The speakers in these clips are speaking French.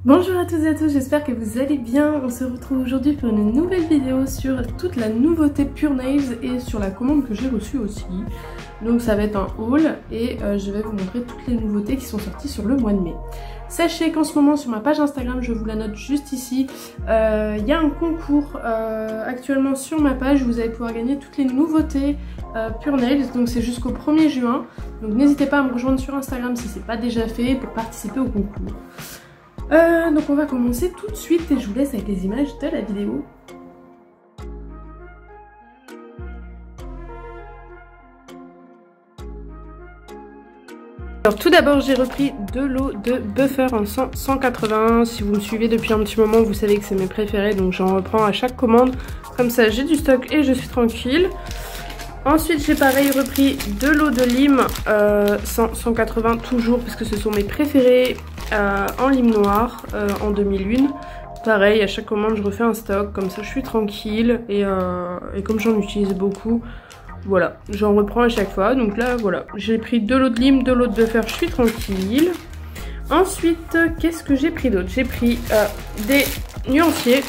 Bonjour à toutes et à tous, j'espère que vous allez bien. On se retrouve aujourd'hui pour une nouvelle vidéo sur toute la nouveauté Pure Nails et sur la commande que j'ai reçue aussi. Donc ça va être un haul et je vais vous montrer toutes les nouveautés qui sont sorties sur le mois de mai. Sachez qu'en ce moment sur ma page Instagram, je vous la note juste ici, il y a un concours actuellement sur ma page. Vous allez pouvoir gagner toutes les nouveautés Pure Nails, donc c'est jusqu'au 1er juin. Donc n'hésitez pas à me rejoindre sur Instagram si c'est pas déjà fait pour participer au concours. Donc on va commencer tout de suite et je vous laisse avec les images de la vidéo. Alors tout d'abord j'ai repris de l'eau de Buffer en 181. Si vous me suivez depuis un petit moment, vous savez que c'est mes préférés, donc j'en reprends à chaque commande. Comme ça j'ai du stock et je suis tranquille. Ensuite j'ai pareil repris de l'eau de Lime 180 toujours parce que ce sont mes préférés en lime noir en 2001. Pareil à chaque commande je refais un stock, comme ça je suis tranquille et comme j'en utilise beaucoup, voilà, j'en reprends à chaque fois. Donc là voilà, j'ai pris de l'eau de Lime, de l'eau de Buffer, je suis tranquille. Ensuite qu'est-ce que j'ai pris d'autre? J'ai pris des nuanciers,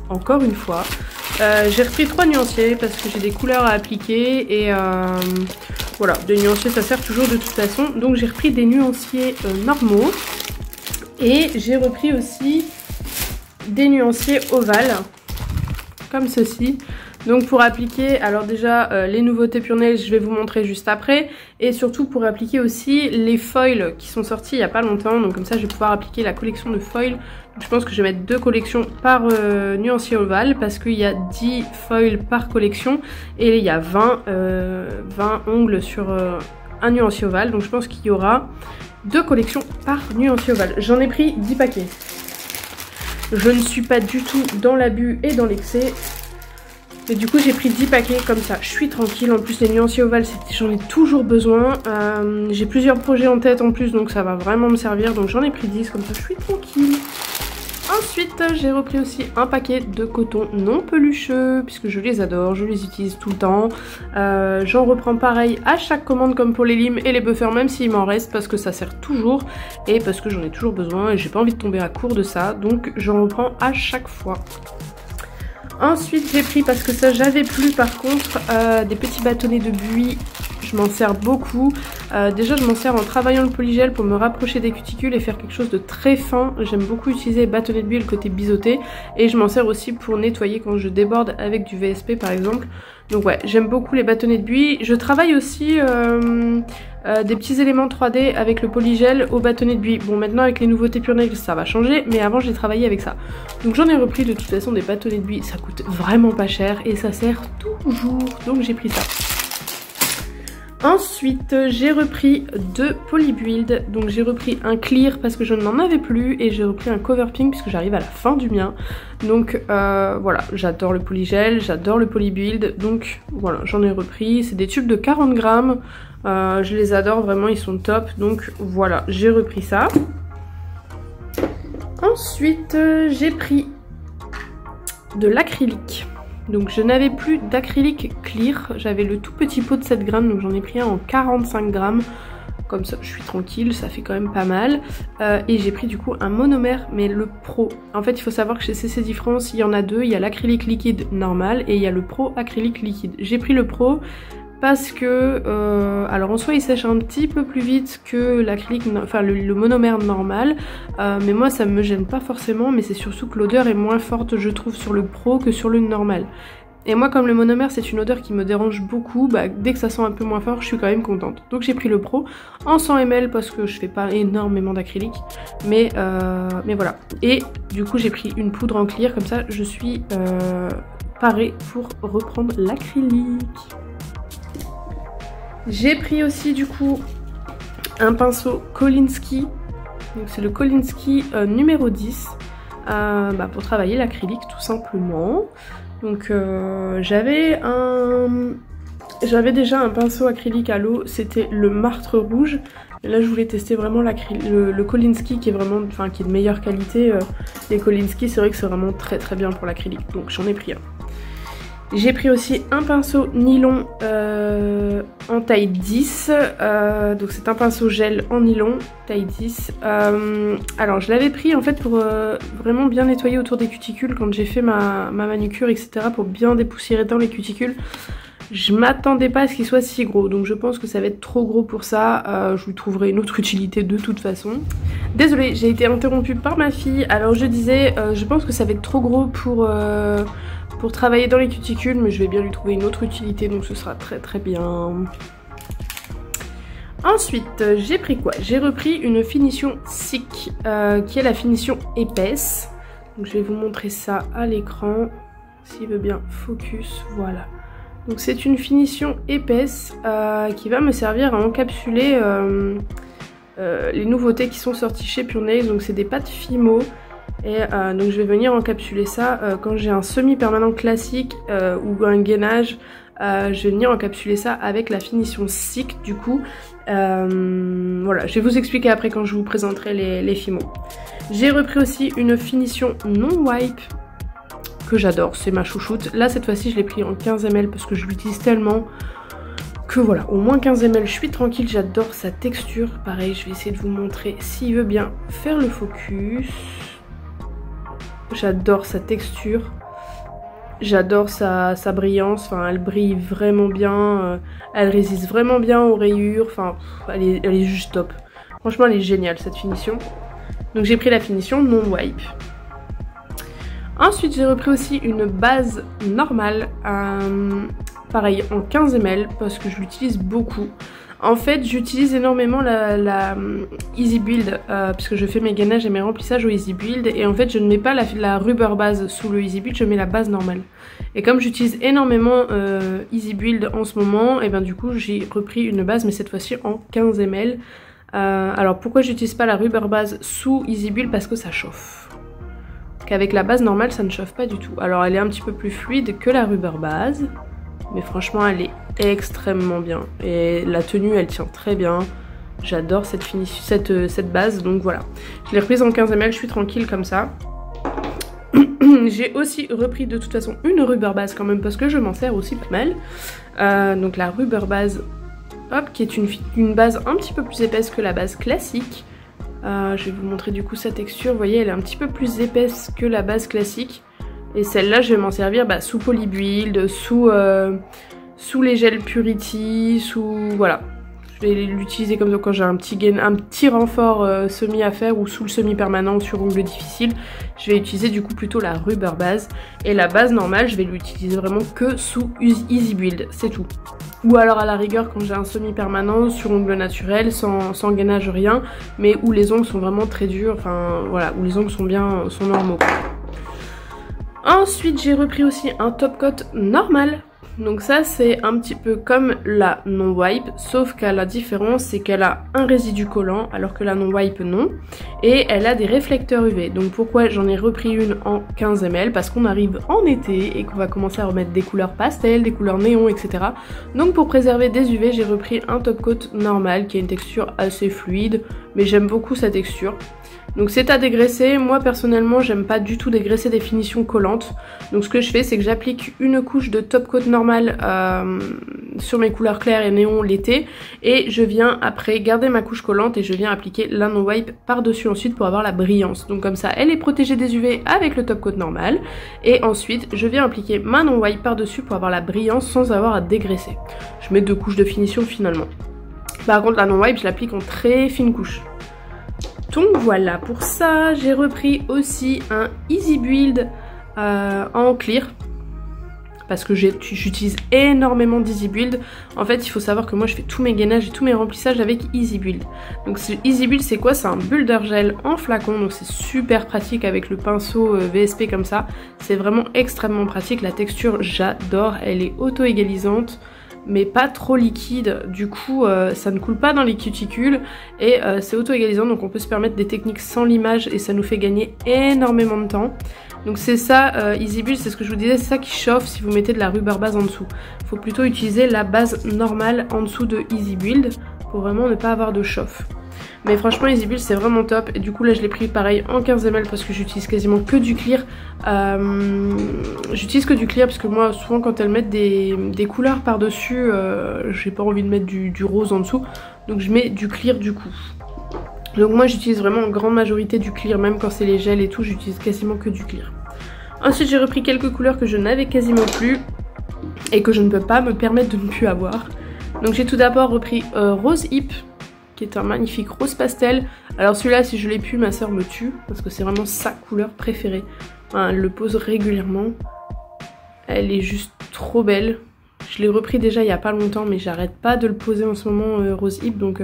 encore une fois. J'ai repris 3 nuanciers parce que j'ai des couleurs à appliquer et voilà, des nuanciers ça sert toujours de toute façon. Donc j'ai repris des nuanciers normaux et j'ai repris aussi des nuanciers ovales comme ceci. Donc pour appliquer, alors déjà les nouveautés Pure Nails je vais vous montrer juste après, et surtout pour appliquer aussi les foils qui sont sortis il n'y a pas longtemps. Donc comme ça je vais pouvoir appliquer la collection de foils. Donc, je pense que je vais mettre 2 collections par nuancier ovale parce qu'il y a 10 foils par collection et il y a 20 ongles sur un nuancier ovale. Donc je pense qu'il y aura 2 collections par nuancier ovale. J'en ai pris 10 paquets. Je ne suis pas du tout dans l'abus et dans l'excès. Et du coup j'ai pris 10 paquets comme ça, je suis tranquille. En plus les nuanciers ovales j'en ai toujours besoin. J'ai plusieurs projets en tête en plus, donc ça va vraiment me servir. Donc j'en ai pris 10 comme ça, je suis tranquille. Ensuite j'ai repris aussi un paquet de coton non pelucheux puisque je les adore, je les utilise tout le temps. J'en reprends pareil à chaque commande comme pour les limes et les buffers, même s'il m'en reste, parce que ça sert toujours et parce que j'en ai toujours besoin et j'ai pas envie de tomber à court de ça, donc j'en reprends à chaque fois. Ensuite j'ai pris, parce que ça j'avais plus par contre, des petits bâtonnets de buis. Je m'en sers beaucoup. Déjà je m'en sers en travaillant le polygel pour me rapprocher des cuticules et faire quelque chose de très fin. J'aime beaucoup utiliser les bâtonnets de buis et le côté biseauté. Et je m'en sers aussi pour nettoyer quand je déborde avec du VSP par exemple. Donc ouais, j'aime beaucoup les bâtonnets de buis. Je travaille aussi des petits éléments 3D avec le polygel au bâtonnet de buis. Bon maintenant avec les nouveautés Pure Nails ça va changer, mais avant j'ai travaillé avec ça. Donc j'en ai repris de toute façon des bâtonnets de buis, ça coûte vraiment pas cher et ça sert toujours. Donc j'ai pris ça. Ensuite j'ai repris 2 polybuild, donc j'ai repris un clear parce que je n'en avais plus et j'ai repris un cover pink puisque j'arrive à la fin du mien. Donc voilà, j'adore le polygel, j'adore le polybuild, donc voilà j'en ai repris. C'est des tubes de 40 grammes, je les adore vraiment, ils sont top, donc voilà j'ai repris ça. Ensuite j'ai pris de l'acrylique. Donc je n'avais plus d'acrylique clear, j'avais le tout petit pot de 7 grammes, donc j'en ai pris un en 45 grammes. Comme ça je suis tranquille, ça fait quand même pas mal. Et j'ai pris du coup un monomère, mais le pro. En fait il faut savoir que chez CC Difference il y en a 2, il y a l'acrylique liquide normal et il y a le pro acrylique liquide. J'ai pris le pro parce que, alors en soi il sèche un petit peu plus vite que l'acrylique, enfin le monomère normal, mais moi ça me gêne pas forcément, mais c'est surtout que l'odeur est moins forte je trouve sur le pro que sur le normal. Et moi comme le monomère c'est une odeur qui me dérange beaucoup, bah, dès que ça sent un peu moins fort je suis quand même contente. Donc j'ai pris le pro en 100 ml parce que je fais pas énormément d'acrylique, mais voilà. Et du coup j'ai pris une poudre en clear, comme ça je suis parée pour reprendre l'acrylique. J'ai pris aussi du coup un pinceau Kolinsky, donc c'est le Kolinsky numéro 10 pour travailler l'acrylique tout simplement. Donc j'avais déjà un pinceau acrylique à l'eau, c'était le martre rouge. Et là je voulais tester vraiment le Kolinsky qui est vraiment, enfin qui est de meilleure qualité. Les Kolinsky c'est vrai que c'est vraiment très très bien pour l'acrylique, donc j'en ai pris un. J'ai pris aussi un pinceau nylon en taille 10, donc c'est un pinceau gel en nylon, taille 10. Alors je l'avais pris en fait pour vraiment bien nettoyer autour des cuticules quand j'ai fait ma manucure, etc. pour bien dépoussiérer dans les cuticules. Je m'attendais pas à ce qu'il soit si gros, donc je pense que ça va être trop gros pour ça. Je lui trouverai une autre utilité de toute façon. Désolée, j'ai été interrompue par ma fille. Alors je disais, je pense que ça va être trop gros pour travailler dans les cuticules, mais je vais bien lui trouver une autre utilité, donc ce sera très très bien. Ensuite, j'ai pris quoi? J'ai repris une finition SICK, qui est la finition épaisse. Donc je vais vous montrer ça à l'écran, s'il veut bien focus, voilà. Donc c'est une finition épaisse qui va me servir à encapsuler les nouveautés qui sont sorties chez Pure Nails. Donc c'est des pâtes Fimo. Et donc je vais venir encapsuler ça quand j'ai un semi-permanent classique ou un gainage. Je vais venir encapsuler ça avec la finition SICK du coup. Voilà, je vais vous expliquer après quand je vous présenterai les Fimo. J'ai repris aussi une finition non-wipe que j'adore, c'est ma chouchoute. Là cette fois-ci je l'ai pris en 15 ml parce que je l'utilise tellement que voilà, au moins 15 ml, je suis tranquille, j'adore sa texture. Pareil, je vais essayer de vous montrer s'il veut bien faire le focus. J'adore sa texture, j'adore sa brillance, enfin elle brille vraiment bien, elle résiste vraiment bien aux rayures, enfin elle est juste top. Franchement elle est géniale cette finition. Donc j'ai pris la finition non wipe. Ensuite j'ai repris aussi une base normale, pareil en 15 ml parce que je l'utilise beaucoup. En fait j'utilise énormément la Easy Build parce que je fais mes gainages et mes remplissages au Easy Build, et en fait je ne mets pas la rubber base sous le Easy Build, je mets la base normale. Et comme j'utilise énormément Easy Build en ce moment, et ben du coup j'ai repris une base mais cette fois-ci en 15 ml. Alors pourquoi j'utilise pas la rubber base sous Easy Build? Parce que ça chauffe. Qu'avec la base normale ça ne chauffe pas du tout. Alors elle est un petit peu plus fluide que la rubber base, mais franchement elle est extrêmement bien et la tenue elle tient très bien. J'adore cette base, donc voilà. Je l'ai reprise en 15 ml, je suis tranquille comme ça. J'ai aussi repris de toute façon une rubber base quand même parce que je m'en sers aussi pas mal. Donc la rubber base, hop, qui est une base un petit peu plus épaisse que la base classique. Je vais vous montrer du coup sa texture, vous voyez elle est un petit peu plus épaisse que la base classique. Et celle-là je vais m'en servir sous Polybuild, sous les gels Purity, voilà. Je vais l'utiliser comme ça quand j'ai un petit renfort semi à faire, ou sous le semi-permanent sur ongles difficiles. Je vais utiliser du coup plutôt la rubber base. Et la base normale je vais l'utiliser vraiment que sous Easy Build, c'est tout. Ou alors à la rigueur quand j'ai un semi-permanent sur ongles naturels, sans gainage rien, mais où les ongles sont vraiment très durs, enfin voilà, où les ongles sont normaux. Ensuite j'ai repris aussi un top coat normal. Donc ça c'est un petit peu comme la non wipe, sauf qu'à la différence c'est qu'elle a un résidu collant alors que la non wipe non, et elle a des réflecteurs UV. Donc pourquoi j'en ai repris une en 15 ml? Parce qu'on arrive en été et qu'on va commencer à remettre des couleurs pastel, des couleurs néon, etc. Donc pour préserver des UV j'ai repris un top coat normal qui a une texture assez fluide, mais j'aime beaucoup sa texture. Donc c'est à dégraisser. Moi personnellement j'aime pas du tout dégraisser des finitions collantes. Donc ce que je fais c'est que j'applique une couche de top coat normal sur mes couleurs claires et néon l'été, et je viens après garder ma couche collante et je viens appliquer la non wipe par dessus ensuite pour avoir la brillance. Donc comme ça elle est protégée des UV avec le top coat normal, et ensuite je viens appliquer ma non wipe par dessus pour avoir la brillance sans avoir à dégraisser. Je mets 2 couches de finition finalement. Par contre la non wipe je l'applique en très fine couche. Donc voilà, pour ça j'ai repris aussi un Easy Build en clear parce que j'utilise énormément d'Easy Build. En fait il faut savoir que moi je fais tous mes gainages et tous mes remplissages avec Easy Build. Donc Easy Build c'est quoi? C'est un builder gel en flacon, donc c'est super pratique avec le pinceau VSP comme ça. C'est vraiment extrêmement pratique, la texture j'adore, elle est auto-égalisante mais pas trop liquide, du coup ça ne coule pas dans les cuticules et c'est auto-égalisant, donc on peut se permettre des techniques sans limage et ça nous fait gagner énormément de temps. Donc c'est ça, Easy Build, c'est ce que je vous disais, c'est ça qui chauffe si vous mettez de la rubber base en dessous. Il faut plutôt utiliser la base normale en dessous de Easy Build pour vraiment ne pas avoir de chauffe. Mais franchement EasyBuild c'est vraiment top. Et du coup là je l'ai pris pareil en 15 ml parce que j'utilise quasiment que du clear. J'utilise que du clear parce que moi souvent quand elles mettent des couleurs par dessus, j'ai pas envie de mettre du rose en dessous. Donc je mets du clear du coup. Donc moi j'utilise vraiment en grande majorité du clear, même quand c'est les gels et tout j'utilise quasiment que du clear. Ensuite j'ai repris quelques couleurs que je n'avais quasiment plus et que je ne peux pas me permettre de ne plus avoir. Donc j'ai tout d'abord repris Rose Hip, qui est un magnifique rose pastel. Alors celui-là si je l'ai pu ma soeur me tue parce que c'est vraiment sa couleur préférée. Enfin, elle le pose régulièrement. Elle est juste trop belle. Je l'ai repris déjà il y a pas longtemps mais j'arrête pas de le poser en ce moment Rose Hip donc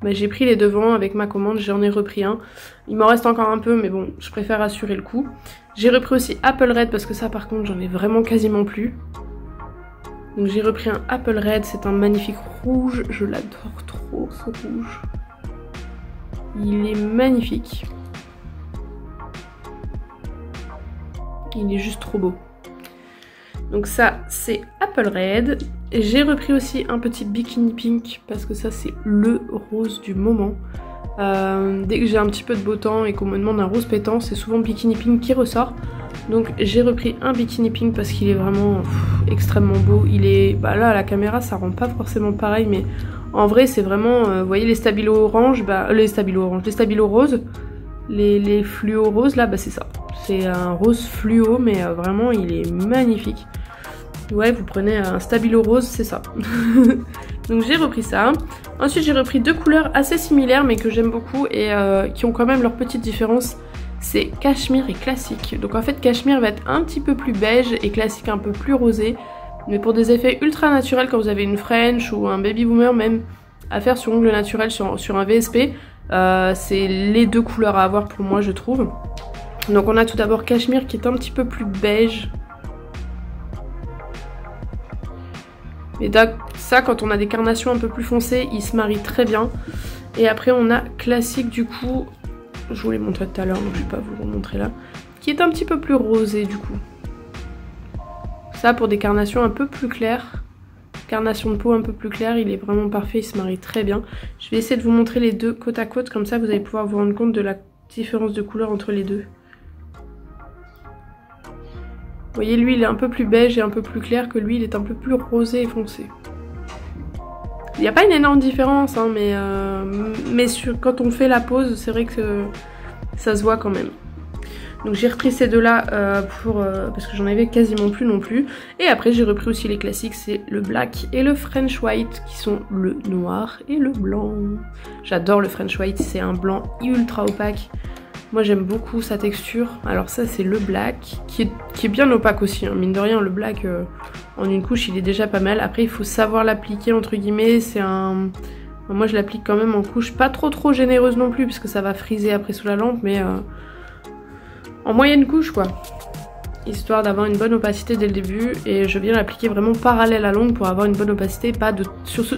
bah, j'ai pris les devants avec ma commande, j'en ai repris un. Il m'en reste encore un peu mais bon je préfère assurer le coup. J'ai repris aussi Apple Red parce que ça par contre j'en ai vraiment quasiment plus. Donc j'ai repris un Apple Red, c'est un magnifique rouge, je l'adore trop ce rouge. Il est magnifique. Il est juste trop beau. Donc ça c'est Apple Red. J'ai repris aussi un petit Bikini Pink parce que ça c'est le rose du moment. Dès que j'ai un petit peu de beau temps et qu'on me demande un rose pétant, c'est souvent Bikini Pink qui ressort. Donc j'ai repris un Bikini Pink parce qu'il est vraiment extrêmement beau. Il est, bah là à la caméra ça rend pas forcément pareil mais en vrai c'est vraiment, vous voyez les stabilos orange, bah les stabilos roses, les fluo roses là, bah c'est ça. C'est un rose fluo mais vraiment il est magnifique. Ouais vous prenez un stabilo rose c'est ça. Donc j'ai repris ça. Ensuite j'ai repris deux couleurs assez similaires mais que j'aime beaucoup et qui ont quand même leur petite différence. C'est Cachemire et Classique. Donc en fait Cachemire va être un petit peu plus beige et Classique un peu plus rosé. Mais pour des effets ultra naturels quand vous avez une French ou un baby boomer même à faire sur ongles naturels sur un VSP, c'est les deux couleurs à avoir pour moi je trouve. Donc on a tout d'abord Cachemire qui est un petit peu plus beige. Et ça quand on a des carnations un peu plus foncées il se marie très bien. Et après on a Classique du coup, je vous l'ai montré tout à l'heure donc je vais pas vous le montrer là, qui est un petit peu plus rosé du coup. Ça pour des carnations un peu plus claires, carnation de peau un peu plus claire, il est vraiment parfait, il se marie très bien. Je vais essayer de vous montrer les deux côte à côte, comme ça vous allez pouvoir vous rendre compte de la différence de couleur entre les deux. Vous voyez lui il est un peu plus beige et un peu plus clair que lui, il est un peu plus rosé et foncé. Il n'y a pas une énorme différence hein, mais quand on fait la pose c'est vrai que ça se voit quand même. Donc j'ai repris ces deux là parce que j'en avais quasiment plus non plus. Et après j'ai repris aussi les classiques, c'est le black et le French white qui sont le noir et le blanc. J'adore le French white, c'est un blanc ultra opaque. Moi j'aime beaucoup sa texture. Alors ça c'est le black qui est bien opaque aussi, hein. Mine de rien le black en une couche il est déjà pas mal. Après il faut savoir l'appliquer entre guillemets, c'est un... Moi je l'applique quand même en couche pas trop généreuse non plus parce que ça va friser après sous la lampe mais en moyenne couche quoi. Histoire d'avoir une bonne opacité dès le début et je viens l'appliquer vraiment parallèle à l'ongle pour avoir une bonne opacité,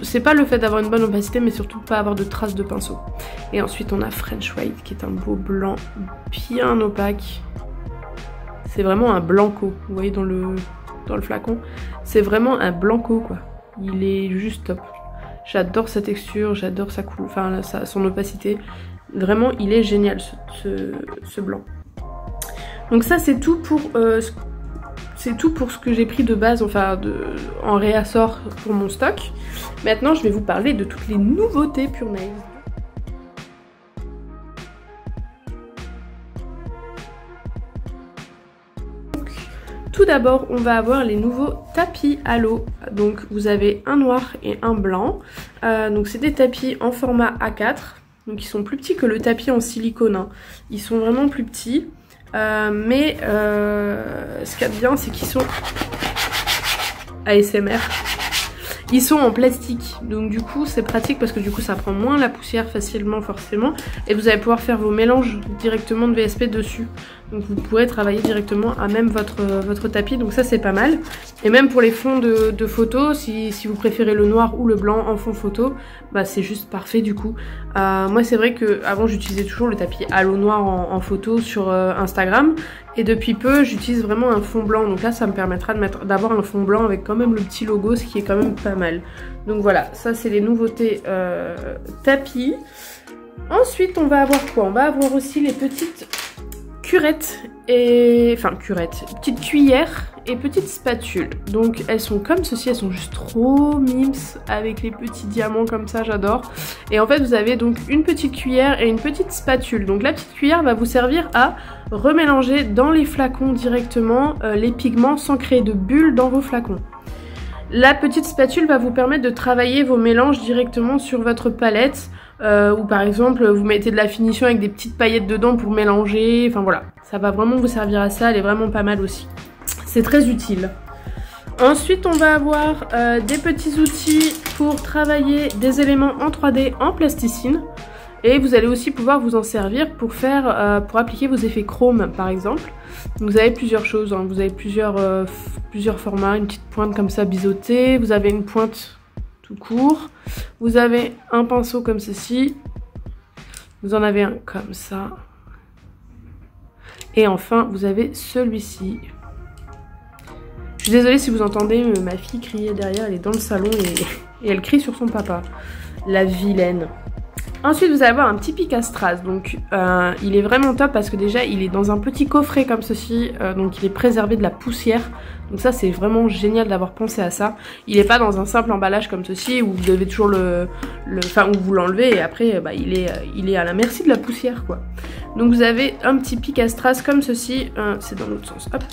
c'est pas le fait d'avoir une bonne opacité mais surtout pas avoir de traces de pinceau. Et ensuite on a French White qui est un beau blanc bien opaque. C'est vraiment un blanco, vous voyez dans le flacon, c'est vraiment un blanco quoi. Il est juste top. J'adore sa texture, j'adore sa couleur, enfin son opacité. Vraiment il est génial ce blanc. Donc ça c'est tout pour ce que j'ai pris de base, enfin en réassort pour mon stock. Maintenant je vais vous parler de toutes les nouveautés Pure Nails. Tout d'abord on va avoir les nouveaux tapis à l'eau. Donc vous avez un noir et un blanc. Donc c'est des tapis en format A4. Donc ils sont plus petits que le tapis en silicone, hein. Ils sont vraiment plus petits. Mais ce qu'il y a de bien c'est qu'ils sont ASMR. Ils sont en plastique, donc du coup c'est pratique parce que du coup ça prend moins la poussière facilement forcément. Et vous allez pouvoir faire vos mélanges directement de VSP dessus. Donc vous pourrez travailler directement à même votre tapis, donc ça c'est pas mal. Et même pour les fonds de photos, si vous préférez le noir ou le blanc en fond photo, bah c'est juste parfait du coup. Moi c'est vrai que avant j'utilisais toujours le tapis à l'eau noire en photo sur Instagram. Et depuis peu j'utilise vraiment un fond blanc, donc là ça me permettra d'avoir un fond blanc avec quand même le petit logo, ce qui est quand même pas mal. Donc voilà, ça c'est les nouveautés tapis. Ensuite, on va avoir quoi? On va avoir aussi les petites curettes et... Enfin, curettes, petites cuillères et petites spatules. Donc, elles sont comme ceci, elles sont juste trop mimes avec les petits diamants comme ça, j'adore. Et en fait, vous avez donc une petite cuillère et une petite spatule. Donc, la petite cuillère va vous servir à remélanger dans les flacons directement les pigments sans créer de bulles dans vos flacons. La petite spatule va vous permettre de travailler vos mélanges directement sur votre palette. Ou par exemple vous mettez de la finition avec des petites paillettes dedans pour mélanger, enfin voilà, ça va vraiment vous servir à ça, elle est vraiment pas mal aussi. C'est très utile. Ensuite on va avoir des petits outils pour travailler des éléments en 3D en plasticine. Et vous allez aussi pouvoir vous en servir pour faire, pour appliquer vos effets chrome par exemple. Vous avez plusieurs choses, hein. Vous avez plusieurs formats, une petite pointe comme ça biseautée, vous avez une pointe tout court, vous avez un pinceau comme ceci, vous en avez un comme ça, et enfin vous avez celui-ci. Je suis désolée si vous entendez ma fille crier derrière, elle est dans le salon et elle crie sur son papa, la vilaine. Ensuite vous allez avoir un petit pic à strass, donc il est vraiment top parce que déjà il est dans un petit coffret comme ceci, donc il est préservé de la poussière, donc ça c'est vraiment génial d'avoir pensé à ça. Il n'est pas dans un simple emballage comme ceci où vous devez toujours où vous l'enlevez et après bah, il est à la merci de la poussière quoi. Donc vous avez un petit pic à strass comme ceci, c'est dans l'autre sens, hop.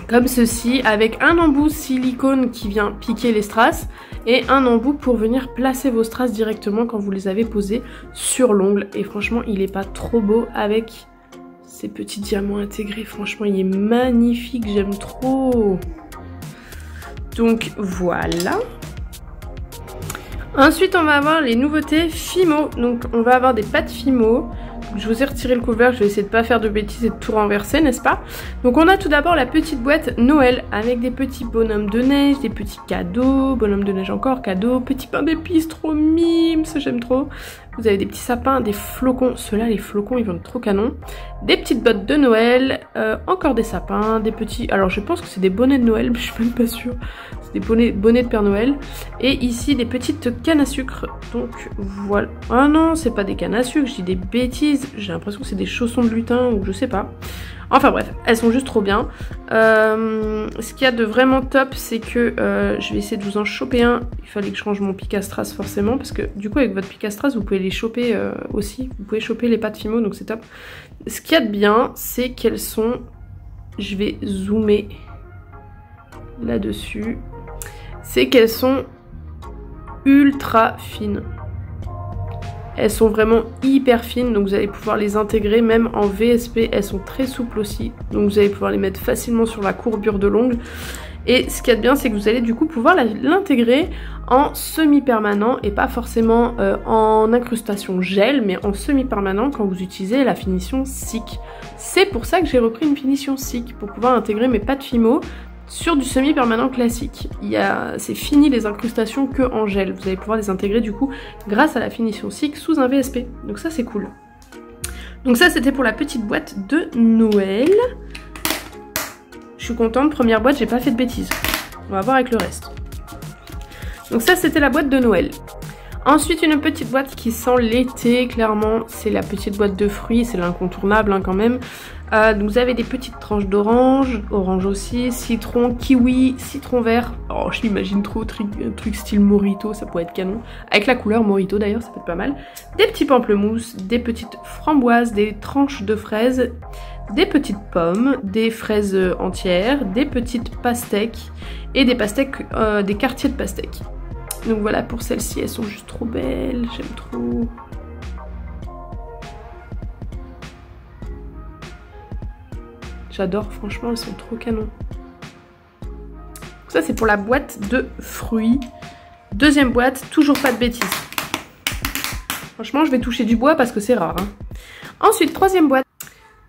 Comme ceci, avec un embout silicone qui vient piquer les strass et un embout pour venir placer vos strass directement quand vous les avez posés sur l'ongle. Et franchement, il est pas trop beau avec ces petits diamants intégrés. Franchement, il est magnifique, j'aime trop. Donc voilà. Ensuite, on va avoir les nouveautés Fimo. Donc on va avoir des pâtes Fimo. Je vous ai retiré le couvercle, je vais essayer de pas faire de bêtises et de tout renverser, n'est-ce pas? Donc on a tout d'abord la petite boîte Noël avec des petits bonhommes de neige, des petits cadeaux, bonhommes de neige encore, cadeaux, petits pains d'épices, trop mimes, j'aime trop. Vous avez des petits sapins, des flocons, ceux-là les flocons ils vont être trop canons. Des petites bottes de Noël, encore des sapins, des petits... Alors je pense que c'est des bonnets de Noël, mais je suis même pas sûre. C'est des bonnets de Père Noël. Et ici des petites cannes à sucre, donc voilà. Ah non, c'est pas des cannes à sucre, je dis des bêtises. J'ai l'impression que c'est des chaussons de lutin ou je sais pas. Enfin bref, elles sont juste trop bien. Ce qu'il y a de vraiment top, c'est que je vais essayer de vous en choper un. Il fallait que je range mon pic à strass forcément, parce que du coup avec votre pic à strass, vous pouvez les choper aussi. Vous pouvez choper les pâtes Fimo, donc c'est top. Ce qu'il y a de bien, c'est qu'elles sont... Je vais zoomer là-dessus. C'est qu'elles sont ultra fines. Elles sont vraiment hyper fines, donc vous allez pouvoir les intégrer même en VSP. Elles sont très souples aussi, donc vous allez pouvoir les mettre facilement sur la courbure de l'ongle. Et ce qu'il y a de bien, c'est que vous allez du coup pouvoir l'intégrer en semi-permanent et pas forcément en incrustation gel, mais en semi-permanent quand vous utilisez la finition SICK. C'est pour ça que j'ai repris une finition SICK, pour pouvoir intégrer mes pâtes Fimo sur du semi-permanent classique. C'est fini les incrustations que en gel. Vous allez pouvoir les intégrer du coup grâce à la finition SICK sous un VSP. Donc ça c'est cool. Donc ça c'était pour la petite boîte de Noël. Je suis contente, première boîte, j'ai pas fait de bêtises. On va voir avec le reste. Donc ça c'était la boîte de Noël. Ensuite une petite boîte qui sent l'été, clairement. C'est la petite boîte de fruits, c'est l'incontournable hein, quand même. Donc vous avez des petites tranches d'orange, orange aussi, citron, kiwi, citron vert. Oh je l'imagine trop, un truc style Morito, ça pourrait être canon. Avec la couleur Morito d'ailleurs, ça peut être pas mal. Des petits pamplemousses, des petites framboises, des tranches de fraises, des petites pommes, des fraises entières, des petites pastèques et des pastèques, des quartiers de pastèques. Donc voilà pour celles-ci, elles sont juste trop belles, j'aime trop. J'adore, franchement, elles sont trop canons. Ça, c'est pour la boîte de fruits. Deuxième boîte, toujours pas de bêtises. Franchement, je vais toucher du bois parce que c'est rare. Hein. Ensuite, troisième boîte.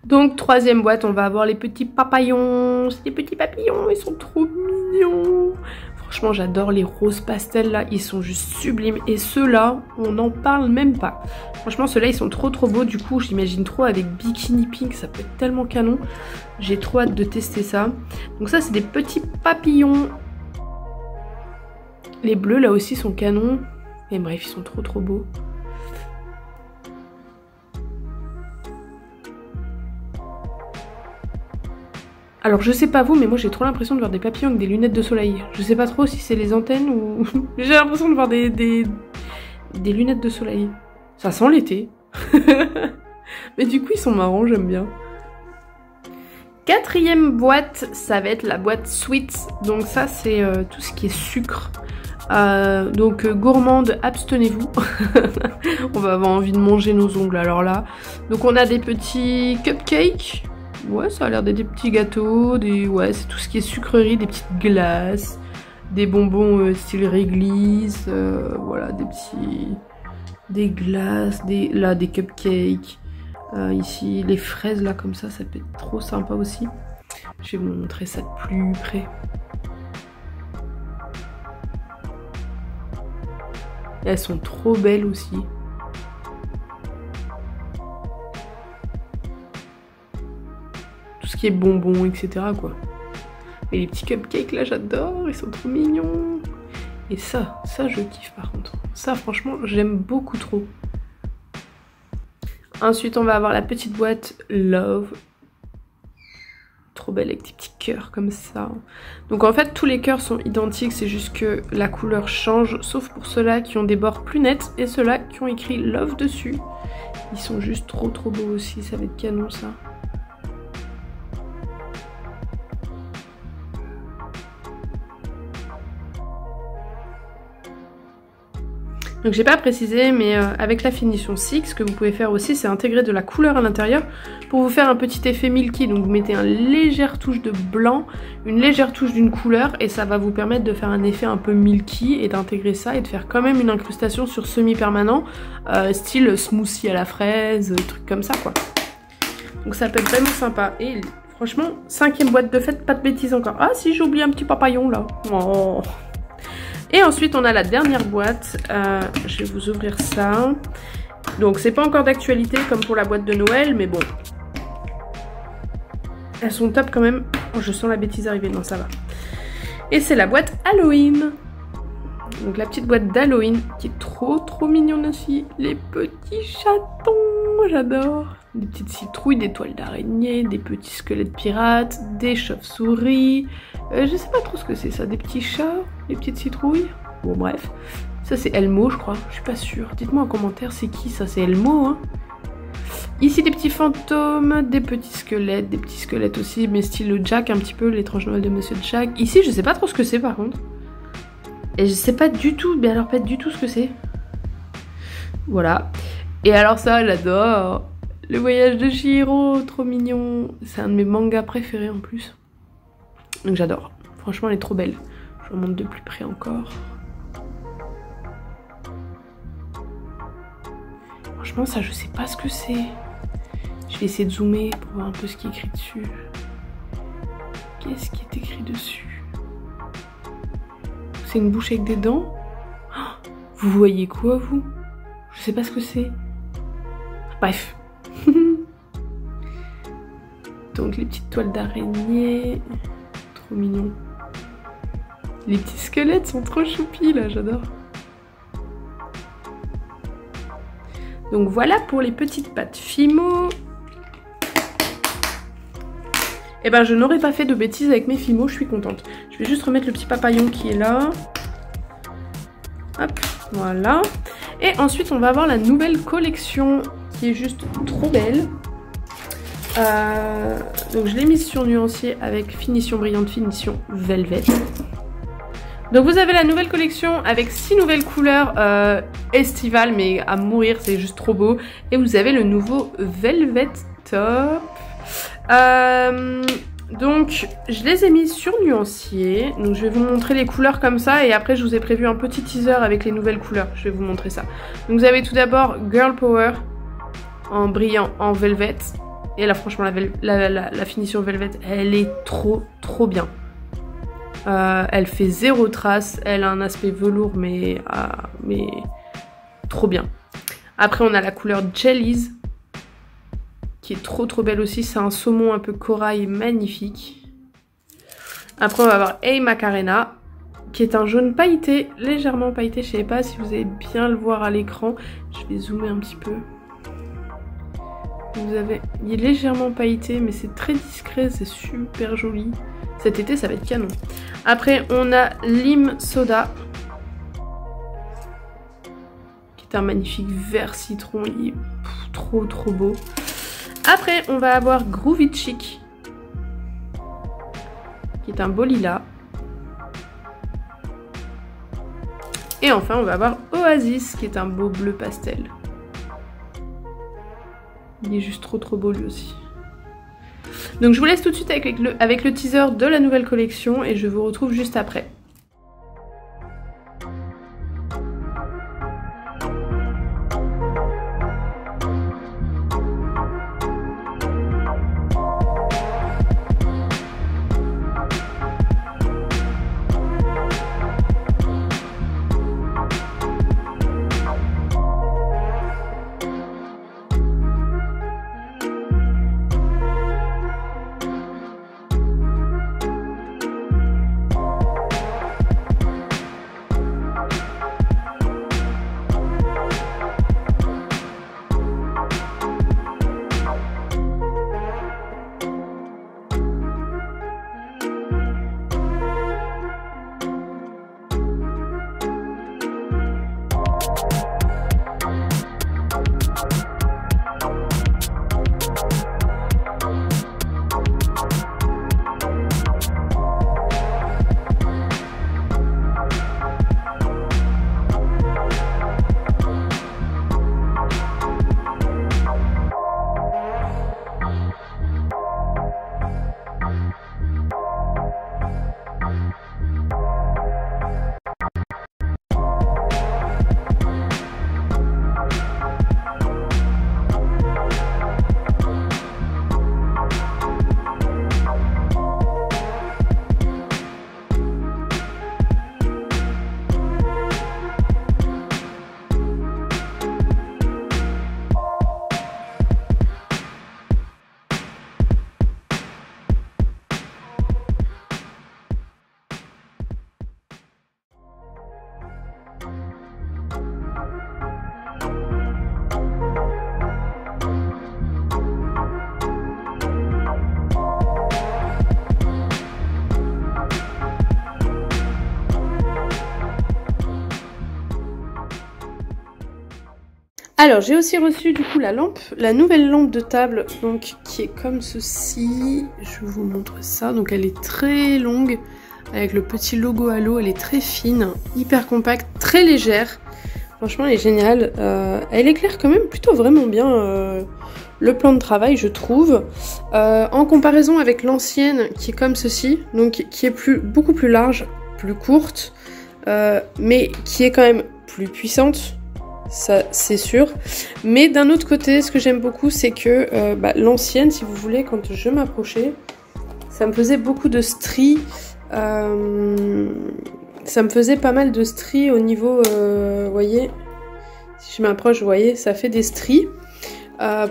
Donc, troisième boîte, on va avoir les petits papillons. C'est des petits papillons, ils sont trop mignons. Franchement, j'adore les roses pastels là, ils sont juste sublimes. Et ceux-là, on n'en parle même pas. Franchement, ceux-là, ils sont trop beaux. Du coup, j'imagine trop avec Bikini Pink, ça peut être tellement canon. J'ai trop hâte de tester ça. Donc ça, c'est des petits papillons. Les bleus, là aussi, sont canons. Et bref, ils sont trop beaux. Alors je sais pas vous, mais moi j'ai trop l'impression de voir des papillons avec des lunettes de soleil. Je sais pas trop si c'est les antennes ou... j'ai l'impression de voir des lunettes de soleil. Ça sent l'été. Mais du coup ils sont marrants, j'aime bien. Quatrième boîte, ça va être la boîte Sweets. Donc ça c'est tout ce qui est sucre. Donc gourmande, abstenez-vous. On va avoir envie de manger nos ongles alors là. Donc on a des petits cupcakes. Ouais, ça a l'air d'être des petits gâteaux, ouais, c'est tout ce qui est sucrerie, des petites glaces, des bonbons style réglisse, voilà, des glaces, des cupcakes. Ici, les fraises là comme ça peut être trop sympa aussi. Je vais vous montrer ça de plus près. Elles sont trop belles aussi. Tout ce qui est bonbons, etc. quoi. Et les petits cupcakes là, j'adore, ils sont trop mignons. Et ça je kiffe par contre. Ça franchement, j'aime beaucoup trop. Ensuite, on va avoir la petite boîte Love. Trop belle avec des petits cœurs comme ça. Donc en fait, tous les cœurs sont identiques, c'est juste que la couleur change, sauf pour ceux-là qui ont des bords plus nets et ceux-là qui ont écrit Love dessus. Ils sont juste trop beaux aussi, ça va être canon ça. Donc j'ai pas précisé, mais avec la finition 6, ce que vous pouvez faire aussi, c'est intégrer de la couleur à l'intérieur pour vous faire un petit effet milky. Donc vous mettez une légère touche de blanc, une légère touche d'une couleur, et ça va vous permettre de faire un effet un peu milky et d'intégrer ça et de faire quand même une incrustation sur semi-permanent, style smoothie à la fraise, truc comme ça quoi. Donc ça peut être vraiment sympa. Et franchement, 5e boîte de fête, pas de bêtises encore. Ah si, j'ai oublié un petit papillon là. Oh. Et ensuite on a la dernière boîte, je vais vous ouvrir ça. Donc c'est pas encore d'actualité comme pour la boîte de Noël, mais bon. Elles sont top quand même. Oh, je sens la bêtise arriver, non ça va. Et c'est la boîte Halloween. Donc la petite boîte d'Halloween qui est trop mignonne aussi. Les petits chatons, j'adore. Des petites citrouilles, des toiles d'araignée, des petits squelettes pirates, des chauves-souris. Je sais pas trop ce que c'est ça, des petits chats, des petites citrouilles. Bon bref, ça c'est Elmo je crois, je suis pas sûre. Dites-moi en commentaire c'est qui ça, c'est Elmo hein. Ici des petits fantômes, des petits squelettes aussi, mais style Jack un petit peu, l'étrange Noël de Monsieur Jack. Ici je sais pas trop ce que c'est par contre. Et je sais pas du tout, mais alors pas du tout ce que c'est. Voilà. Et alors ça, j'adore. Le voyage de Chihiro, trop mignon. C'est un de mes mangas préférés en plus. Donc j'adore. Franchement, elle est trop belle. Je vous montre de plus près encore. Franchement, ça, je sais pas ce que c'est. Je vais essayer de zoomer pour voir un peu ce qui est écrit dessus. Qu'est-ce qui est écrit dessus? C'est une bouche avec des dents? Oh, vous voyez quoi, vous? Je sais pas ce que c'est. Bref. Donc les petites toiles d'araignée. Trop mignon. Les petits squelettes sont trop choupis là, j'adore. Donc voilà pour les petites pattes Fimo. Et ben je n'aurais pas fait de bêtises avec mes Fimo, je suis contente. Je vais juste remettre le petit papillon qui est là. Hop, voilà. Et ensuite on va avoir la nouvelle collection qui est juste trop belle. Donc je l'ai mise sur nuancier avec finition brillante, finition velvet. Donc vous avez la nouvelle collection avec 6 nouvelles couleurs estivales, mais à mourir, c'est juste trop beau. Et vous avez le nouveau Velvet Top. Donc je les ai mises sur nuancier. Donc je vais vous montrer les couleurs comme ça. Et après je vous ai prévu un petit teaser avec les nouvelles couleurs. Je vais vous montrer ça. Donc vous avez tout d'abord Girl Power en brillant en velvet. Et là franchement la finition velvet, elle est trop bien. Elle fait 0 trace, elle a un aspect velours mais trop bien. Après on a la couleur Jellies qui est trop belle aussi, c'est un saumon un peu corail magnifique. Après on va avoir Hey Macarena qui est un jaune pailleté, légèrement pailleté, je sais pas si vous allez bien le voir à l'écran. Je vais zoomer un petit peu. il est légèrement pailleté, mais c'est très discret, c'est super joli. Cet été, ça va être canon. Après, on a Lime Soda, qui est un magnifique vert citron. Il est trop beau. Après, on va avoir Groovy Chic, qui est un beau lilas. Et enfin, on va avoir Oasis, qui est un beau bleu pastel. Il est juste trop beau lui aussi. Donc je vous laisse tout de suite avec le teaser de la nouvelle collection et je vous retrouve juste après. Alors j'ai aussi reçu du coup la nouvelle lampe de table, donc qui est comme ceci. Je vous montre ça. Donc elle est très longue avec le petit logo halo. Elle est très fine, hyper compacte, très légère. Franchement elle est géniale. Elle éclaire quand même plutôt vraiment bien le plan de travail, je trouve. En comparaison avec l'ancienne qui est comme ceci, donc qui est beaucoup plus large, plus courte, mais qui est quand même plus puissante. Ça c'est sûr, mais d'un autre côté ce que j'aime beaucoup c'est que l'ancienne, si vous voulez, quand je m'approchais, ça me faisait beaucoup de stries, ça me faisait pas mal de stries au niveau, vous voyez, si je m'approche, vous voyez, ça fait des stries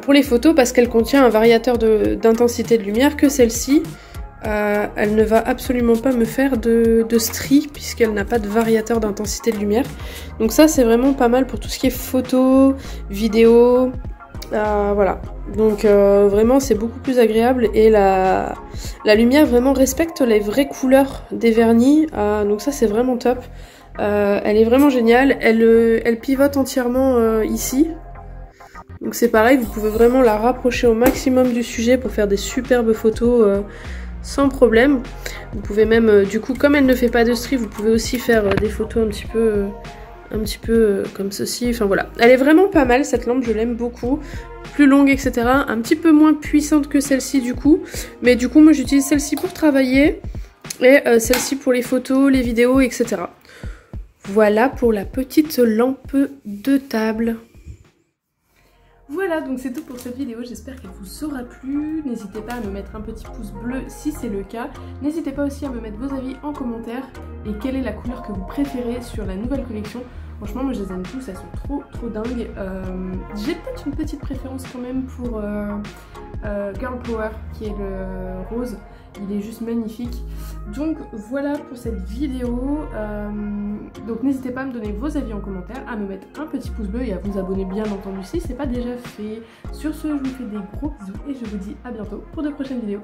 pour les photos parce qu'elle contient un variateur d'intensité de lumière que celle-ci. Elle ne va absolument pas me faire de stries puisqu'elle n'a pas de variateur d'intensité de lumière. Donc ça c'est vraiment pas mal pour tout ce qui est photo, vidéo, voilà. Donc vraiment c'est beaucoup plus agréable et la lumière vraiment respecte les vraies couleurs des vernis. Donc ça c'est vraiment top. Elle est vraiment géniale. Elle pivote entièrement ici. Donc c'est pareil, vous pouvez vraiment la rapprocher au maximum du sujet pour faire des superbes photos sans problème. Vous pouvez même, du coup, comme elle ne fait pas de stries, vous pouvez aussi faire des photos un petit peu comme ceci. Enfin voilà, elle est vraiment pas mal cette lampe, je l'aime beaucoup. Plus longue, etc. Un petit peu moins puissante que celle-ci du coup. Mais du coup, moi j'utilise celle-ci pour travailler et celle-ci pour les photos, les vidéos, etc. Voilà pour la petite lampe de table. Voilà, donc c'est tout pour cette vidéo, j'espère qu'elle vous aura plu. N'hésitez pas à me mettre un petit pouce bleu si c'est le cas. N'hésitez pas aussi à me mettre vos avis en commentaire et quelle est la couleur que vous préférez sur la nouvelle collection. Franchement, moi je les aime tous, elles sont trop dingues. J'ai peut-être une petite préférence quand même pour Girl Power, qui est le rose, il est juste magnifique. Donc voilà pour cette vidéo. Donc n'hésitez pas à me donner vos avis en commentaire, à me mettre un petit pouce bleu et à vous abonner bien entendu si ce n'est pas déjà fait. Sur ce, je vous fais des gros bisous et je vous dis à bientôt pour de prochaines vidéos.